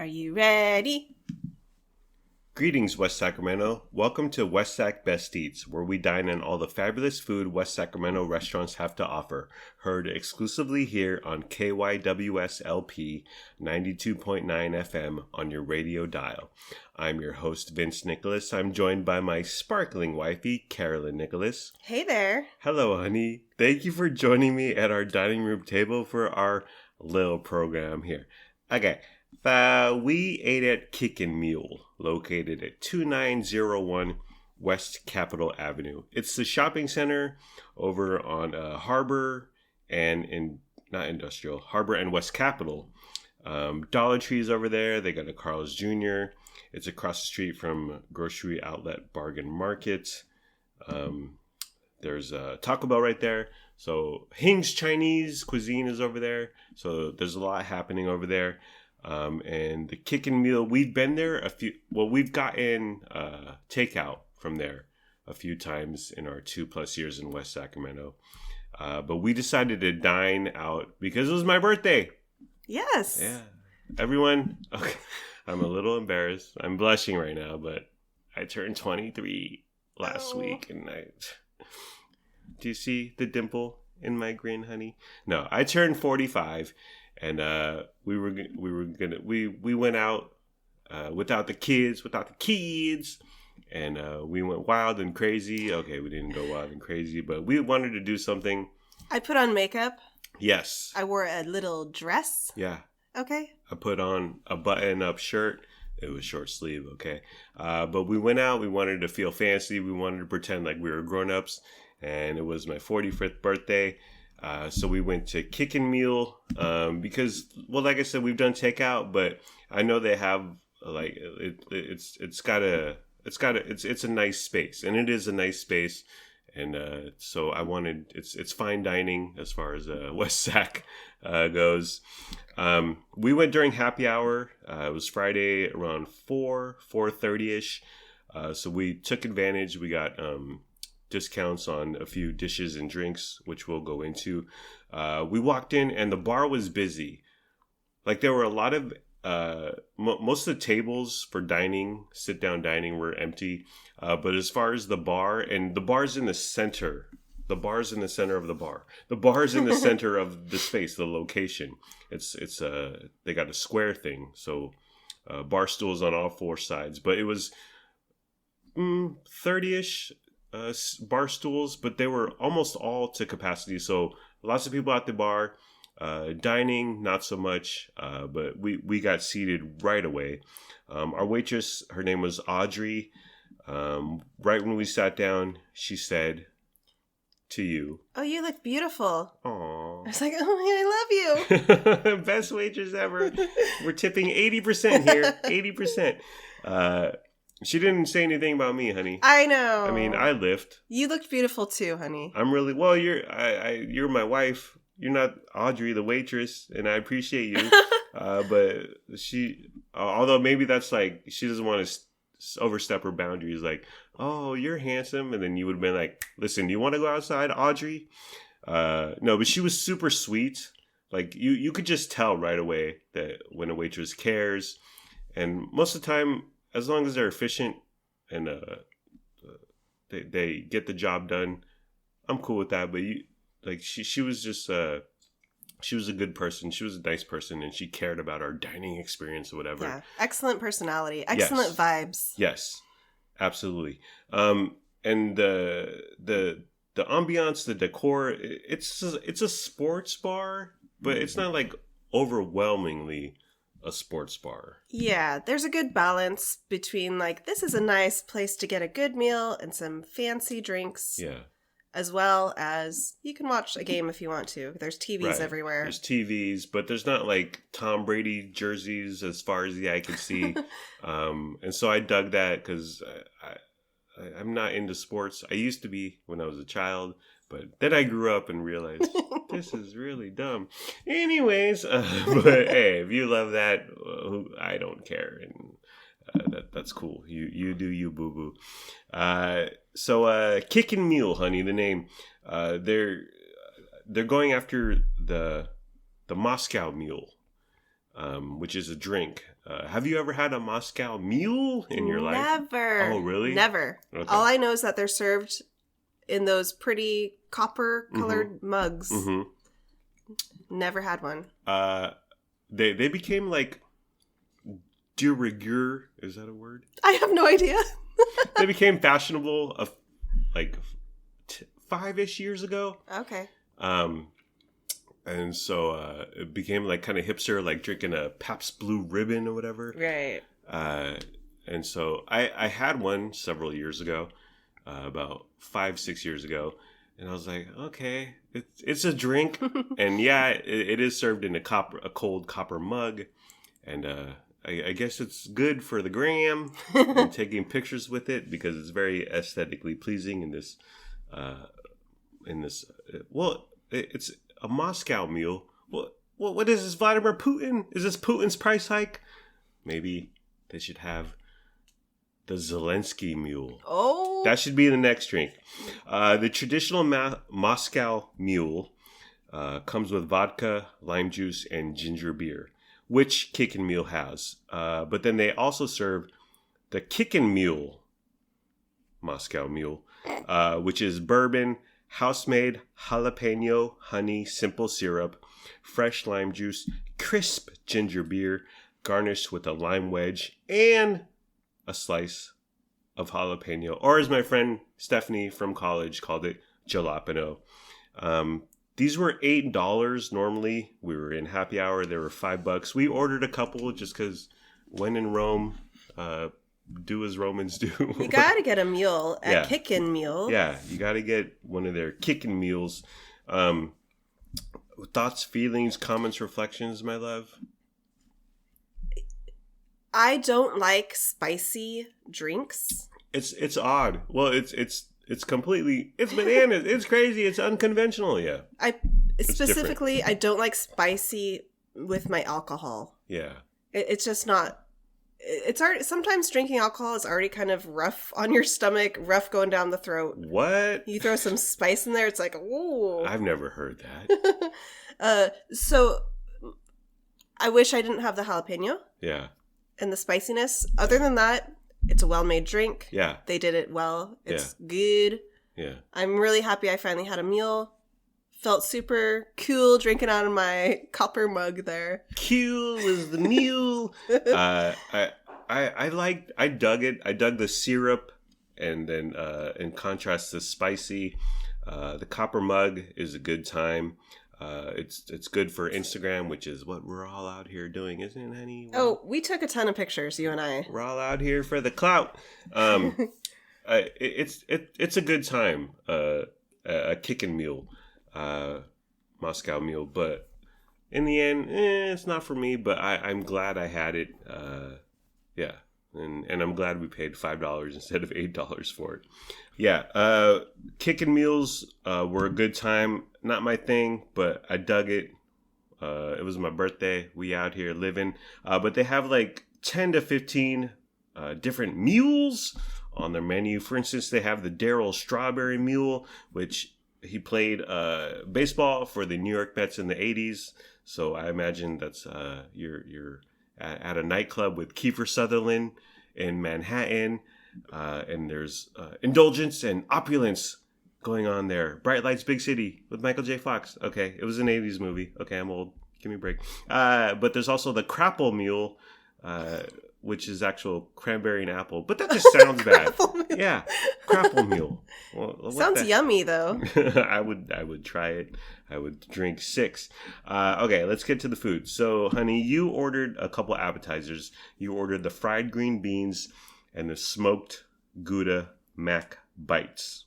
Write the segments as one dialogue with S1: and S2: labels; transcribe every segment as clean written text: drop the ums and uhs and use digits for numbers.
S1: Are you ready?
S2: Greetings, West Sacramento. Welcome to West Sac Best Eats, where we dine on all the fabulous food West Sacramento restaurants have to offer. Heard exclusively here on KYWS-LP 92.9 FM on your radio dial. I'm your host, Vince Nicholas. I'm joined by my sparkling wifey, Carolyn Nicholas.
S1: Hey there.
S2: Hello, honey. Thank you for joining me at our dining room table for our little program here. Okay. We ate at Kickin' Mule, located at 2901 West Capitol Avenue. It's the shopping center over on Harbor and Harbor and West Capitol. Dollar Tree's over there. They got a Carl's Jr. It's across the street from Grocery Outlet Bargain Market. There's a Taco Bell right there. So Hing's Chinese cuisine is over there. So there's a lot happening over there. And the Kickin' Mule, we've been there we've gotten takeout from there a few times in our 2+ years in West Sacramento. But we decided to dine out because it was my birthday.
S1: Yes.
S2: Yeah. Everyone, okay, I'm a little embarrassed. I'm blushing right now, but I turned 23 last week. And do you see the dimple in my grin, honey? No, I turned 45. And we went out without the kids, and we went wild and crazy. Okay, we didn't go wild and crazy, but we wanted to do something.
S1: I put on makeup.
S2: Yes.
S1: I wore a little dress.
S2: Yeah.
S1: Okay.
S2: I put on a button-up shirt. It was short sleeve, okay. But we went out. We wanted to feel fancy. We wanted to pretend like we were grown-ups, and it was my 45th birthday. So we went to Kickin' Mule because, well, like I said, we've done takeout, but I know they have like it's a nice space, and it is a nice space, and so I wanted it's fine dining as far as West Sac goes. We went during happy hour. It was Friday around 4:30ish. So we took advantage. We got discounts on a few dishes and drinks, which we'll go into. We walked in and the bar was busy. Like there were a lot of most of the tables for dining, sit down dining, were empty. But as far as the bar, and the bar's in the center. The bar's in the center of the bar. The bar's in the center of the space, the location. It's they got a square thing, so bar stools on all four sides. But it was 30-ish. Bar stools, but they were almost all to capacity. So lots of people at the bar, dining, not so much, but we got seated right away. Our waitress, her name was Audrey. Right when we sat down, she said to you,
S1: "Oh, you look beautiful."
S2: Aww.
S1: I was like, "Oh, I love
S2: you." Best waitress ever. We're tipping 80% here. 80%. She didn't say anything about me, honey.
S1: I know.
S2: I mean, I lift.
S1: You looked beautiful too, honey.
S2: I'm really well. You're my wife. You're not Audrey, the waitress, and I appreciate you. But she, although maybe that's like she doesn't want to overstep her boundaries. Like, oh, you're handsome, and then you would have been like, listen, do you want to go outside, Audrey? No, but she was super sweet. Like you could just tell right away that when a waitress cares, and most of the time, as long as they're efficient and they get the job done, I'm cool with that. But she was just she was a good person. She was a nice person, and she cared about our dining experience or whatever.
S1: Yeah, excellent personality, excellent vibes.
S2: Yes, absolutely. And the ambiance, the decor, it's a sports bar, but it's not like overwhelmingly a sports bar.
S1: Yeah, there's a good balance between like this is a nice place to get a good meal and some fancy drinks.
S2: Yeah.
S1: As well as you can watch a game if you want to. There's TVs everywhere.
S2: There's TVs, but there's not like Tom Brady jerseys as far as the eye can see. And so I dug that because I'm not into sports. I used to be when I was a child, but then I grew up and realized this is really dumb. Anyways, but hey, if you love that, I don't care, and that's cool. You do you, boo boo. So Kickin' Mule, honey, the name. They're going after the Moscow Mule. which is a drink. Have you ever had a Moscow Mule in your life?
S1: Never.
S2: Oh, really?
S1: Never. Okay. All I know is that they're served in those pretty copper-colored mugs. Mm-hmm. Never had one.
S2: They became like de rigueur. Is that a word?
S1: I have no idea.
S2: They became fashionable like 5-ish years ago.
S1: Okay.
S2: And so it became like kind of hipster, like drinking a Pabst Blue Ribbon or whatever.
S1: Right.
S2: And so I had one several years ago, about 5-6 years ago. And I was like, okay, it's a drink. And yeah, it is served in a cold copper mug. And I guess it's good for the gram and taking pictures with it because it's very aesthetically pleasing in this, well, it's a Moscow Mule. What is this, Vladimir Putin? Is this Putin's price hike? Maybe they should have the Zelensky Mule.
S1: Oh.
S2: That should be the next drink. The traditional Moscow Mule comes with vodka, lime juice, and ginger beer, which Kickin' Mule has. But then they also serve the Kickin' Mule Moscow Mule, which is bourbon, house-made jalapeno, honey, simple syrup, fresh lime juice, crisp ginger beer, garnished with a lime wedge, and a slice of jalapeno, or as my friend Stephanie from college called it, jalapeno. These were $8 normally. We were in happy hour. They were $5. We ordered a couple just because when in Rome, do as Romans do.
S1: You got to get a mule at Kickin' Mule.
S2: Yeah, you got to get one of their Kickin' Mules. Thoughts, feelings, comments, reflections, my love?
S1: I don't like spicy drinks.
S2: It's odd. Well, it's completely, it's bananas. It's crazy. It's unconventional. Yeah.
S1: Specifically, I don't like spicy with my alcohol.
S2: Yeah.
S1: It's just not. It's already, sometimes drinking alcohol is already kind of rough on your stomach, rough going down the throat.
S2: What?
S1: You throw some spice in there, it's like, ooh.
S2: I've never heard that.
S1: So I wish I didn't have the jalapeno.
S2: Yeah.
S1: And the spiciness. Other than that, it's a well-made drink.
S2: Yeah.
S1: They did it well. It's good.
S2: Yeah.
S1: I'm really happy I finally had a meal. Felt super cool drinking out of my copper mug there.
S2: Cool as the mule. I dug it. I dug the syrup, and then in contrast to spicy, the copper mug is a good time. It's good for Instagram, which is what we're all out here doing, isn't it, honey?
S1: We took a ton of pictures, you and I.
S2: We're all out here for the clout. It's a good time. A Kickin' Mule. Moscow Mule, but in the end, it's not for me, but I'm glad I had it. Yeah. And I'm glad we paid $5 instead of $8 for it. Yeah. Kickin' Mules were a good time. Not my thing, but I dug it. It was my birthday. We out here living. But they have like 10 to 15 different mules on their menu. For instance, they have the Darryl Strawberry Mule, which he played baseball for the New York Mets in the 80s. So I imagine that's you're at a nightclub with Kiefer Sutherland in Manhattan. And there's indulgence and opulence going on there. Bright Lights, Big City with Michael J. Fox. Okay, it was an 80s movie. Okay, I'm old. Give me a break. But there's also the Crapple Mule, which is actual cranberry and apple. But that just sounds bad. Yeah, Crapple Mule. Well,
S1: sounds yummy, though.
S2: I would try it. I would drink 6. Okay, let's get to the food. So, honey, you ordered a couple appetizers. You ordered the fried green beans and the smoked Gouda mac bites.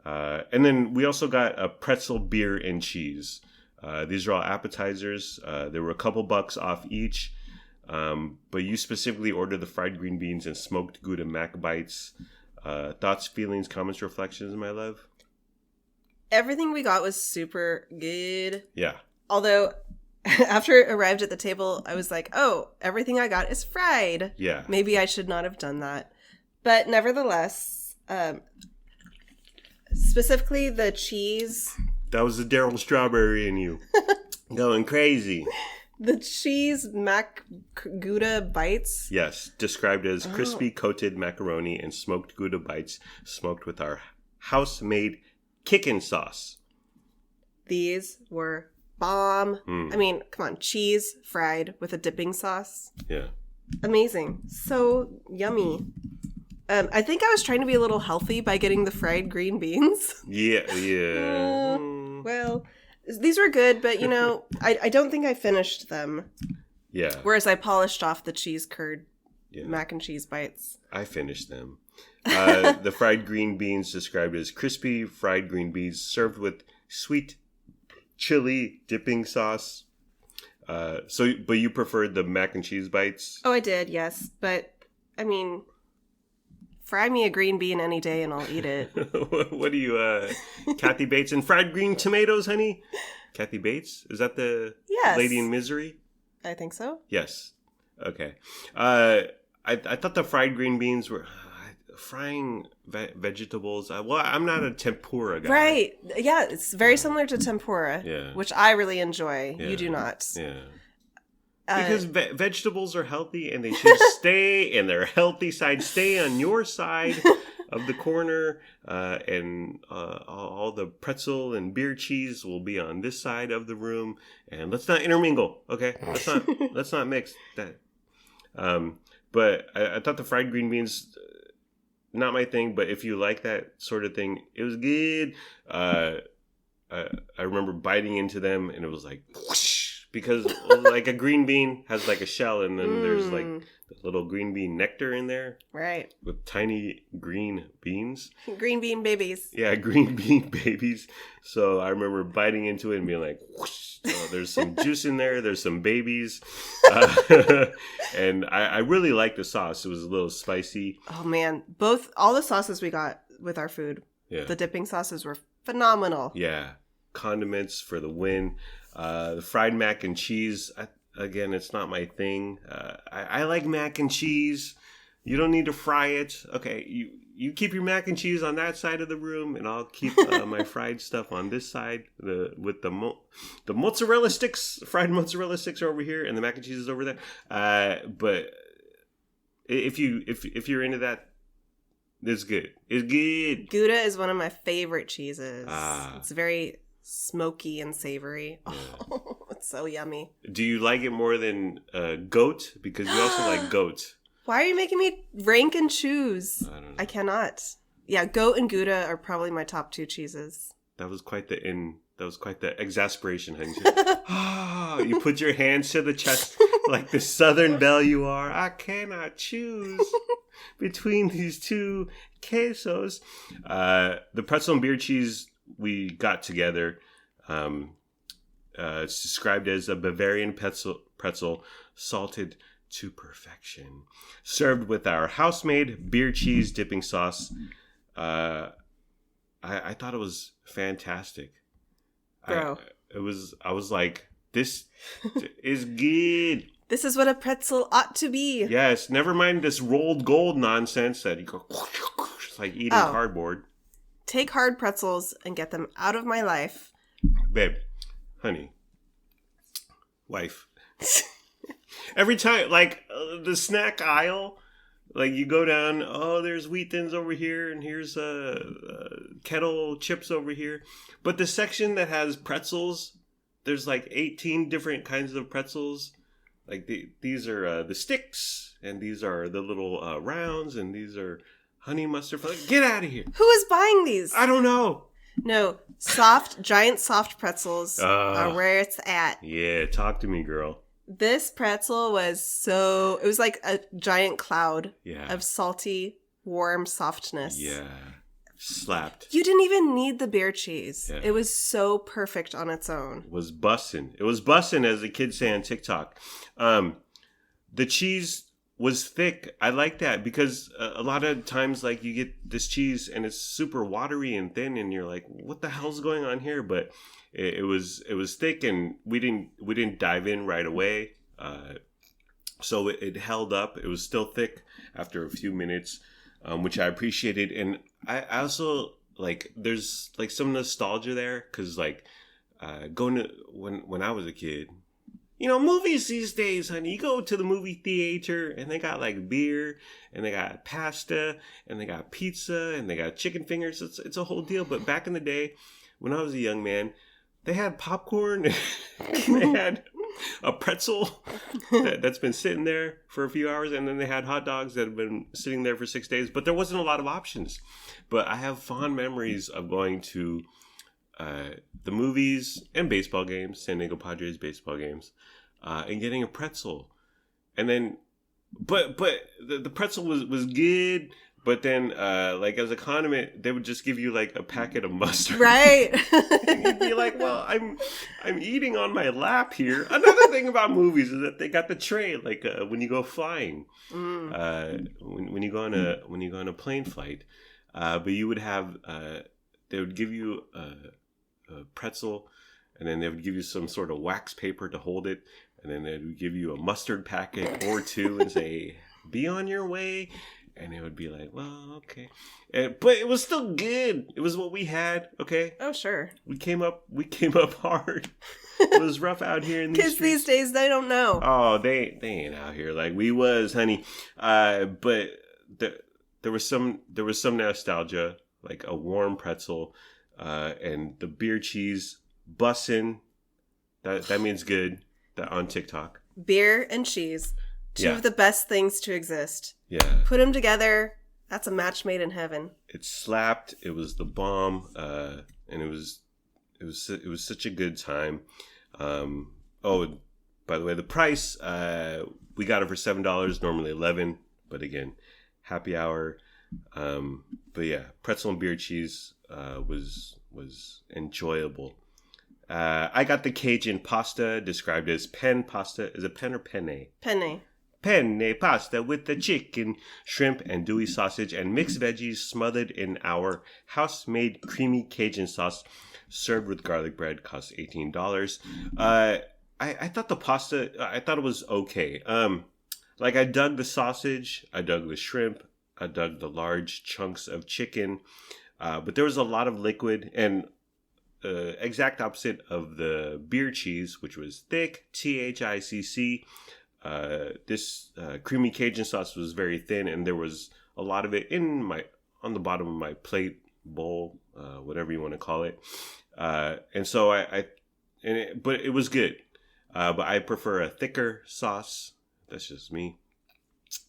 S2: And then we also got a pretzel, beer, and cheese. These are all appetizers. There were a couple bucks off each. But you specifically ordered the fried green beans and smoked Gouda mac bites. Thoughts, feelings, comments, reflections, my love?
S1: Everything we got was super good.
S2: Yeah.
S1: Although, after it arrived at the table, I was like, oh, everything I got is fried.
S2: Yeah.
S1: Maybe I should not have done that. But nevertheless, specifically the cheese.
S2: That was the Darryl Strawberry in you. Going crazy.
S1: The cheese Gouda bites.
S2: Yes, described as crispy coated macaroni and smoked Gouda bites, smoked with our house-made kickin' sauce.
S1: These were bomb. I mean, come on, cheese fried with a dipping sauce.
S2: Yeah. Amazing.
S1: So yummy. I think I was trying to be a little healthy by getting the fried green beans.
S2: Yeah.
S1: Well, these were good, but, I don't think I finished them.
S2: Yeah.
S1: Whereas I polished off the cheese curd mac and cheese bites.
S2: I finished them. The fried green beans described as crispy fried green beans served with sweet chili dipping sauce. But you preferred the mac and cheese bites?
S1: Oh, I did, yes. But, I mean, fry me a green bean any day and I'll eat it.
S2: What are you, Kathy Bates and fried green tomatoes, honey? Kathy Bates? Is that the lady in Misery?
S1: I think so.
S2: Yes. Okay. I thought the fried green beans were... frying vegetables. I'm not a tempura guy.
S1: Right. Yeah, it's very similar to tempura, which I really enjoy. Yeah. You do not.
S2: Yeah. Because vegetables are healthy and they should stay in their healthy side. Stay on your side of the corner, and all the pretzel and beer cheese will be on this side of the room. And let's not intermingle, okay? Let's not mix that. But I thought the fried green beans, not my thing. But if you like that sort of thing, it was good. I remember biting into them, and it was like whoosh. Because like a green bean has like a shell, and then there's like the little green bean nectar in there.
S1: Right.
S2: With tiny green beans.
S1: Green bean babies.
S2: Yeah, green bean babies. So I remember biting into it and being like, whoosh. So there's some juice in there. There's some babies. And I really liked the sauce. It was a little spicy.
S1: Oh, man. All the sauces we got with our food, the dipping sauces were phenomenal.
S2: Yeah. Condiments for the win. The fried mac and cheese, again, it's not my thing. I like mac and cheese. You don't need to fry it. Okay, you keep your mac and cheese on that side of the room, and I'll keep my fried stuff on this side. With the mozzarella sticks, fried mozzarella sticks are over here, and the mac and cheese is over there. But if you're into that, it's good. It's good.
S1: Gouda is one of my favorite cheeses. It's very smoky and savory. Oh, it's so yummy.
S2: Do you like it more than goat? Because you also like goat.
S1: Why are you making me rank and choose?
S2: I don't know.
S1: I cannot. Yeah, goat and Gouda are probably my top two cheeses.
S2: That was quite the exasperation, honey. You put your hands to the chest like the Southern belle you are. I cannot choose between these two quesos. The pretzel and beer cheese we got together. It's described as a Bavarian pretzel salted to perfection, served with our house-made beer cheese dipping sauce. I thought it was fantastic.
S1: Bro.
S2: I was like, this is good.
S1: This is what a pretzel ought to be.
S2: Yes, never mind this rolled gold nonsense that you go it's like eating cardboard.
S1: Take hard pretzels and get them out of my life.
S2: Babe, honey, wife. Every time, like, the snack aisle, like, you go down, there's Wheat Thins over here, and here's kettle chips over here. But the section that has pretzels, there's, like, 18 different kinds of pretzels. Like, these are the sticks, and these are the little rounds, and these are honey mustard. Get out of here.
S1: Who is buying these?
S2: I don't know.
S1: No, giant soft pretzels are where it's at.
S2: Yeah, talk to me, girl.
S1: This pretzel was it was like a giant cloud of salty, warm softness.
S2: Yeah. Slapped.
S1: You didn't even need the beer cheese. Yeah. It was so perfect on its own.
S2: It was bussin'. It was bussin', as the kids say on TikTok. The cheese was thick. I like that because a lot of times, like, you get this cheese and it's super watery and thin, and you're like, "What the hell's going on here?" But it was thick, and we didn't dive in right away, so it held up. It was still thick after a few minutes, which I appreciated, and I also like. There's like some nostalgia there because like going to when I was a kid. movies these days, honey, you go to the movie theater and they got like beer and they got pasta and they got pizza and they got chicken fingers. It's a whole deal. But back in the day, when I was a young man, they had popcorn and they had a pretzel that's been sitting there for a few hours, and then they had hot dogs that have been sitting there for 6 days. But there wasn't a lot of options. But I have fond memories of going to the movies and baseball games, San Diego Padres baseball games, and getting a pretzel. And then, but the pretzel was good. But then, like as a condiment, they would just give you like a packet of mustard,
S1: right?
S2: And you'd be like, "Well, I'm eating on my lap here." Another thing about movies is that they got the tray, like when you go flying, when you go on a plane flight, but you would have they would give you a pretzel, and then they would give you some sort of wax paper to hold it, and then they would give you a mustard packet or two and say, "Be on your way." And it would be like, well, okay. But it was still good. It was what we had, okay?
S1: Oh, sure.
S2: We came up hard. It was rough out here in these
S1: Kids
S2: streets.
S1: these days, they don't know.
S2: Oh, they ain't out here like we was, honey. But there was some nostalgia, like a warm pretzel, and the beer cheese bussin'. That means good. That on TikTok.
S1: Beer and cheese. Two of the best things to exist.
S2: Yeah.
S1: Put them together. That's a match made in heaven. It
S2: slapped. It was the bomb. And it was such a good time. Oh, by the way, the price, we got it for $7, normally $11. But again, happy hour. But yeah, pretzel and beer cheese was enjoyable. I got the Cajun pasta, described as pen pasta. Is it pen or penne?
S1: Penne.
S2: Penne pasta with the chicken, shrimp, and dewy sausage and mixed veggies smothered in our house-made creamy Cajun sauce, served with garlic bread, costs $18. I thought the pasta, I thought it was okay. Like I dug the sausage, I dug the shrimp, I dug the large chunks of chicken, but there was a lot of liquid, and exact opposite of the beer cheese, which was thick, THICC. This creamy Cajun sauce was very thin, and there was a lot of it on the bottom of my plate, bowl, whatever you want to call it. And so but it was good. But I prefer a thicker sauce. That's just me.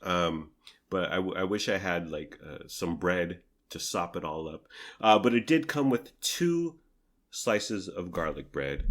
S2: But I wish I had like some bread to sop it all up. But it did come with 2 slices of garlic bread.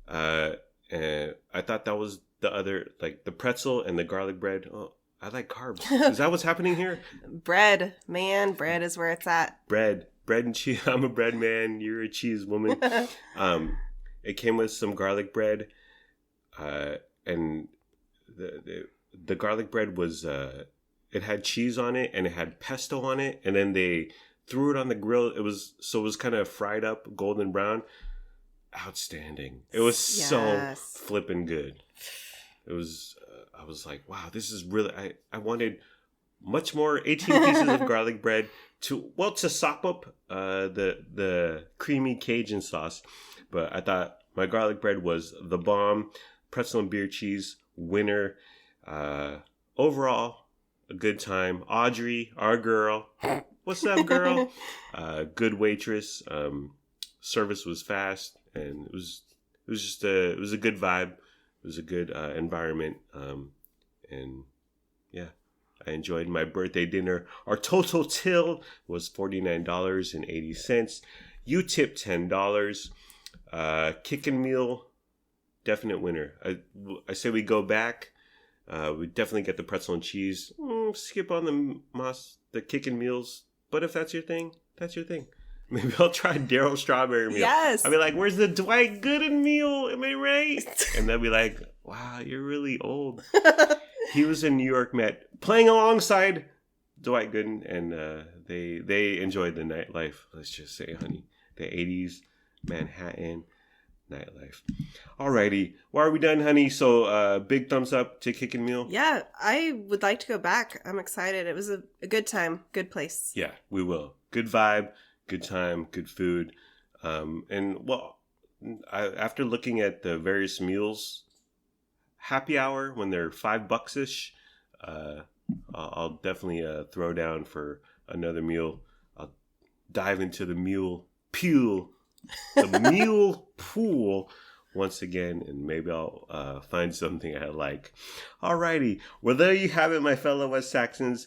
S2: And I thought that was the other, like the pretzel and the garlic bread. Oh, I like carbs. Is that what's happening here?
S1: Bread, man. Bread is where it's at.
S2: Bread and cheese. I'm a bread man. You're a cheese woman. It came with some garlic bread. And the garlic bread was, it had cheese on it and it had pesto on it. And then they threw it on the grill. It was kind of fried up, golden brown. Outstanding. It was so flippin' good. It was, I was like, wow, this is really, I wanted much more 18 pieces of garlic bread to sop up the creamy Cajun sauce. But I thought my garlic bread was the bomb. Pretzel and beer cheese, winner. Overall, a good time. Audrey, our girl. What's up, girl? Good waitress. Service was fast, and it was a good vibe. It was a good environment, and yeah, I enjoyed my birthday dinner. Our total till was $49.80. You tipped $10. Kickin' meal, definite winner. I say we go back. We definitely get the pretzel and cheese. Skip on the kickin' meals. But if that's your thing, that's your thing. Maybe I'll try Daryl Strawberry meal.
S1: Yes.
S2: I'll be like, where's the Dwight Gooden meal? Am I right? And they'll be like, wow, you're really old. He was in New York Met playing alongside Dwight Gooden, and they enjoyed the nightlife. Let's just say, honey. The 80s Manhattan nightlife. Alrighty. Well, are we done, honey? So big thumbs up to Kickin' Meal.
S1: Yeah, I would like to go back. I'm excited. It was a good time. Good place.
S2: Yeah, we will. Good vibe. Good time, good food, and well, after looking at the various meals happy hour when they're $5-ish, I'll definitely throw down for another Mule. I'll dive into the Mule pool once again, and maybe I'll find something I like. Alrighty, well, there you have it, my fellow West Saxons.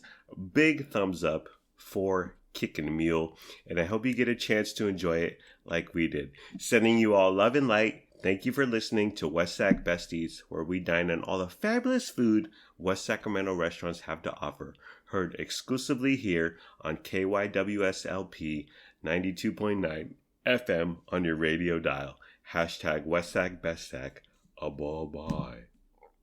S2: Big thumbs up for Kickin' Mule, and I hope you get a chance to enjoy it like we did. Sending you all love and light. Thank you for listening to West Sac Besties, where we dine on all the fabulous food West Sacramento restaurants have to offer. Heard exclusively here on KYWSLP 92.9 FM on your radio dial. Hashtag West Sac Best Sac. Bye-bye.